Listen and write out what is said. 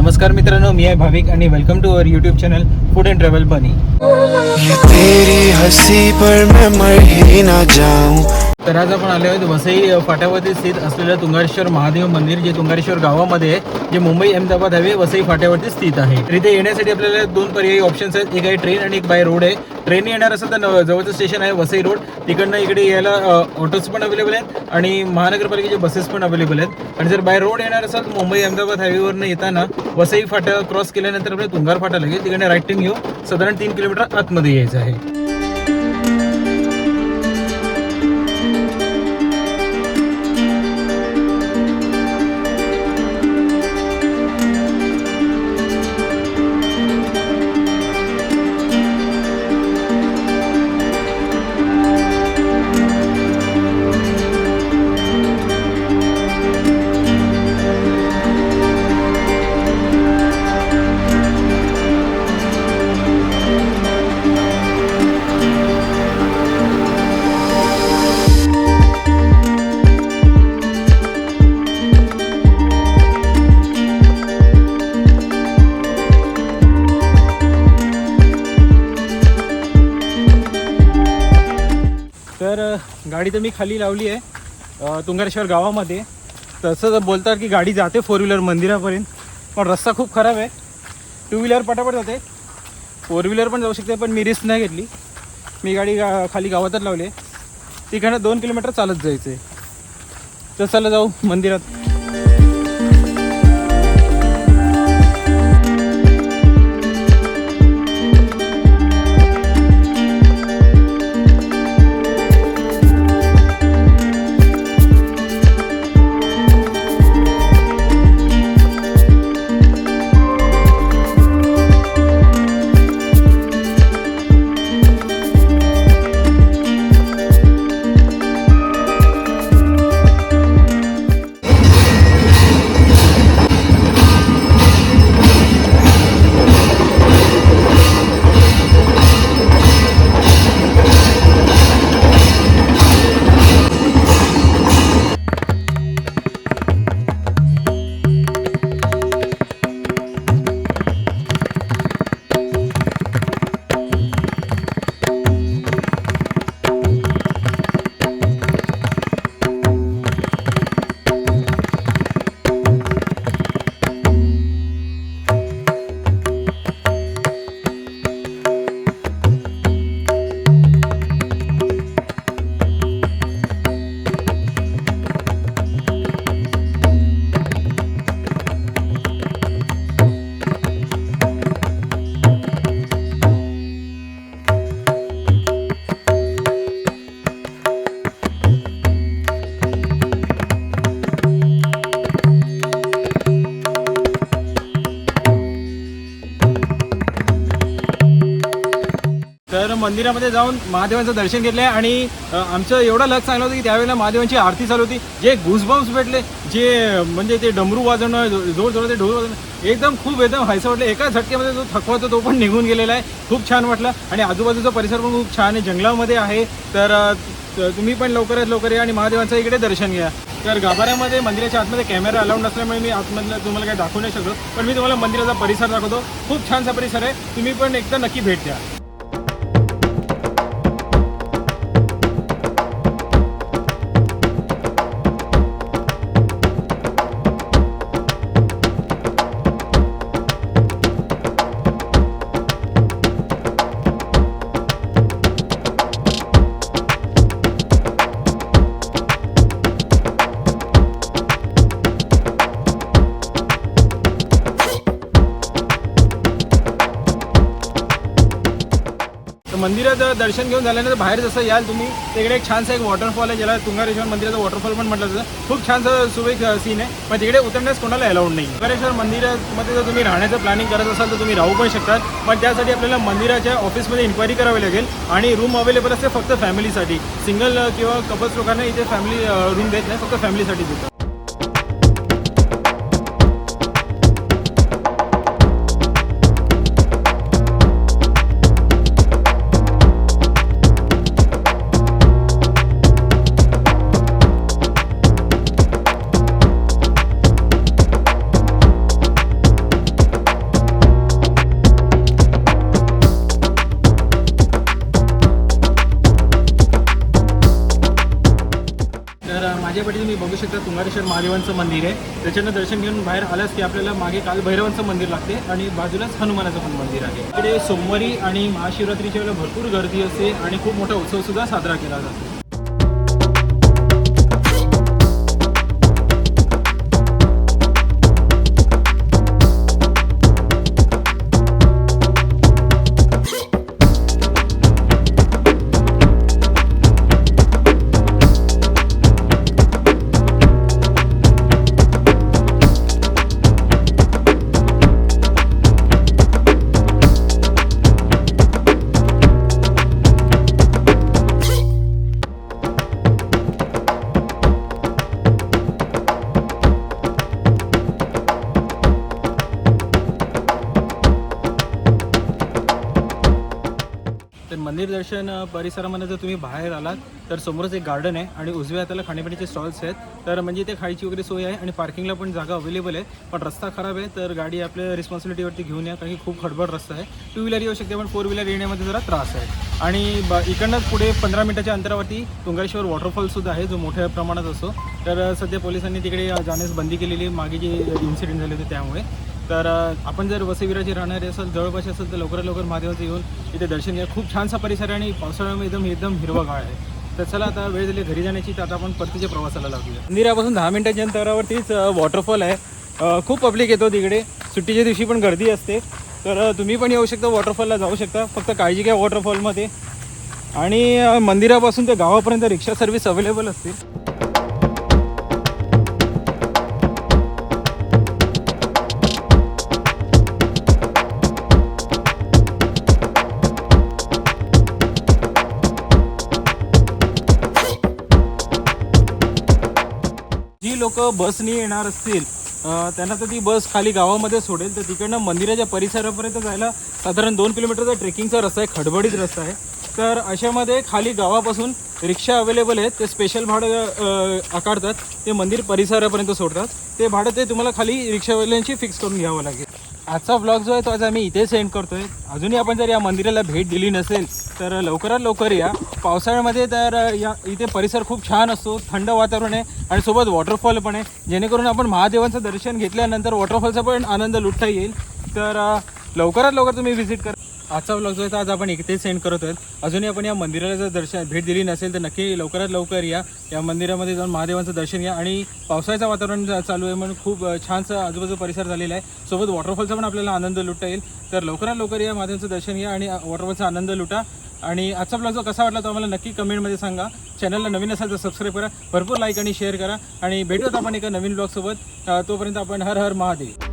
नमस्कार मित्रांनो, मी आहे भाविक आणि welcome to our YouTube channel food and travel bunny. तेरी हंसी पर मैं मर ही ना जाऊं। तर आज आपण आलो आहोत वसई फाट्यावरती स्थित असलेलं तुंगारेश्वर महादेव मंदिर, जे तुंगारेश्वर गावामध्ये आहे, जे मुंबई अहमदाबाद हायवे वसई फाट्यावरती स्थित आहे। तर इथे येण्यासाठी आपल्याला दोन पर्यायी ऑप्शन्स आहेत, एक आहे ट्रेन आणि एक बाय रोड आहे। ट्रेन येणार असेल तर जवळचं स्टेशन आहे वसई रोड, तिकडनं इकडे यायला ऑटोज पण अवेलेबल आहेत आणि महानगरपालिकेचे बसेस पण अवेलेबल आहेत। आणि जर बाय रोड येणार असेल तर मुंबई अहमदाबाद हायवेवरनं येताना वसई फाटा क्रॉस केल्यानंतर आपल्याला तुंगार फाटा लागेल, तिकडे राईट टर्न घेऊ साधारण 3 किलोमीटर आतमध्ये यायचं आहे। तर गाडी तर मी खाली लावली आहे तुंगारेश्वर गावामध्ये। तसं बोलतात की गाडी जाते 4 व्हीलर मंदिरापर्यंत, पण रस्ता खूप खराब आहे। 2 व्हीलर पटापट जाते, 4 व्हीलर पण जाऊ शकते, पण मी रिस्क नाही घेतली। मी गाडी खाली गावातच लावली आहे, तिकडनं 2 किलोमीटर चालत जायचं आहे। तर चला जाऊ मंदिरात। तर मंदिरामध्ये जाऊन महादेवांचं दर्शन घेतलं आहे आणि आमचं एवढं लक्ष चांगलं होतं की त्यावेळेला महादेवांची आरती चालू होती। जे गुजबम्स भेटले, जे म्हणजे ते डमरू वाजवणं, जोर जोरात ते ढोल वाजवणं, एकदम हायचं वाटलं। एका झटक्यामध्ये जो थकवा होता तो पण निघून गेलेला आहे, खूप छान वाटलं। आणि आजूबाजूचा परिसर पण खूप छान आहे, जंगलामध्ये आहे। तर तुम्ही पण लवकरात लवकर या आणि महादेवांचं इकडे दर्शन घ्या। तर गाभाऱ्यामध्ये मंदिराच्या आतमध्ये कॅमेरा अलाउड नसल्यामुळे मी आतमधलं तुम्हाला काही दाखवू नाही शकतो, पण मी तुम्हाला मंदिराचा परिसर दाखवतो। खूप छानसा परिसर आहे, तुम्ही पण एकदा नक्की भेट द्या। मंदिरात दर्शन घेऊन झाल्यानंतर बाहेर जसं याल तुम्ही, तिकडे एक छानसा एक वॉटरफॉल आहे, ज्याला तुंगारेश्वर मंदिराचा वॉटरफॉल पण म्हटलं जातं। खूप छानसा सुरेख सीन आहे, पण तिकडे उतरण्यास कोणाला अलाउड नाही। तुंगारेश्वर मंदिरामध्ये जर तुम्ही राहण्याचं प्लॅनिंग करत असाल तर तुम्ही राहू पण शकतात, पण त्यासाठी आपल्याला मंदिराच्या ऑफिसमध्ये इन्क्वायरी करावी लागेल आणि रूम अवेलेबल असते फक्त फॅमिलीसाठी। सिंगल किंवा कपल्स लोकांना इथे फॅमिली रूम देत नाही, फक्त फॅमिलीसाठी देतात। बघू शकता तुंगारेश्वर महादेवांचं मंदिर आहे. त्याच्यानं दर्शन घेऊन बाहेर आल्यास की आपल्याला मागे कालभैरवांचं मंदिर लागते आणि बाजूलाच हनुमानाचं पण मंदिर आहे. इकडे सोमवारी आणि महाशिवरात्रीच्या वेळेला भरपूर गर्दी असते आणि खूप मोठा उत्सवसुद्धा साजरा केला जातो. तर मंदिर दर्शन परिसरामध्ये जर तुम्ही बाहेर आलात तर समोरच एक गार्डन आहे आणि उजव्या हाताला खाण्यापिण्याचे स्टॉल्स आहेत. तर म्हणजे इथे खायची वगैरे सोय आहे आणि पार्किंगला पण जागा अवेलेबल आहे. पण रस्ता खराब आहे तर गाडी आपल्या रिस्पॉन्सिबिलिटीवरती घेऊन या, कारण की खूप खडबड रस्ता आहे. 2 व्हीलर येऊ शकते पण 4 व्हीलर येण्यामध्ये जरा त्रास आहे. आणि इकडनंच पुढे 15 मिनिटाच्या अंतरावरती तुंगारेश्वर वॉटरफॉलसुद्धा आहे जो मोठ्या प्रमाणात असतो. तर सध्या पोलिसांनी तिकडे जाण्यास बंदी केलेली आहे मागे जे इन्सिडेंट झाले होते त्यामुळे. तर आपण जर वसईविराची राहणारे असेल जवळपास असेल तर लवकरात लवकर महादेवाचं येऊन इथे दर्शन घ्या. खूप छानसा परिसर आहे आणि पावसाळ्यामध्ये एकदम हिरवंगार आहे. तर चला आता वेळ झाली घरी जाण्याची, तर आता आपण परतीच्या प्रवासाला लागूया. मंदिरापासून 10 मिनिटाच्या अंतरावरतीच वॉटरफॉल आहे. खूप पब्लिक येतो तिकडे, सुट्टीच्या दिवशी पण गर्दी असते. तर तुम्ही पण येऊ शकता, वॉटरफॉलला जाऊ शकता. फक्त काळजी घ्या वॉटरफॉलमध्ये. आणि मंदिरापासून ते गावापर्यंत रिक्षा सर्व्हिस अवेलेबल असते. जी लोक बसनी येणार असतील त्यांना तर ती बस खाली गावामध्ये सोडेल. तर तिकडनं मंदिराच्या परिसरापर्यंत जायला साधारण 2 किलोमीटरचा ट्रेकिंगचा रस्ता आहे, खडबडीत रस्ता आहे. तर अशामध्ये खाली गावापासून रिक्षा अवेलेबल आहेत. ते स्पेशल भाडं आकारतात, ते मंदिर परिसरापर्यंत सोडतात. ते भाडं ते तुम्हाला खाली रिक्षावाल्यांची फिक्स करून घ्यावं लागेल. आजचा व्लॉग जो आहे तो आज आम्ही इथे सेंड करतोय. अजूनही आपण जर या मंदिराला भेट दिली नसेल तर लवकरात लवकर या. पावसाळ्यामध्ये तर इथे परिसर खूप छान असतो, थंड वातावरण आहे आणि सोबत वॉटरफॉल पण आहे, जेणेकरून आपण महादेवांचं दर्शन घेतल्यानंतर वॉटरफॉलचा पण आनंद लुटता येईल. तर लवकरात लवकर तुम्ही व्हिजिट करा. आजचा व्लॉग जो आहे तो आज आपण इथे सेंड करत आहोत. अजूनही आपण या मंदिराला जर भेट दिली नसेल तर नक्की लवकरात लवकर या मंदिरामध्ये जाऊन महादेवांचं दर्शन घ्या. आणि पावसाळ्याचं वातावरण चालू आहे म्हणून खूप छानसा आजूबाजू परिसर झालेला आहे. सोबत वॉटरफॉलचा पण आपल्याला आनंद लुटता येईल. तर लवकरात लवकर या महादेवांचं दर्शन घ्या आणि वॉटरफॉलचा आनंद लुटा. आणि आजचा ब्लॉग जो कसा वाटला तो आम्हाला नक्की कमेंटमध्ये सांगा. चॅनलला नवीन असाल तर सबस्क्राईब करा, भरपूर लाईक आणि शेअर करा. आणि भेटूयात आपण एका नवीन ब्लॉगसोबत. तोपर्यंत आपण हर हर महादेव.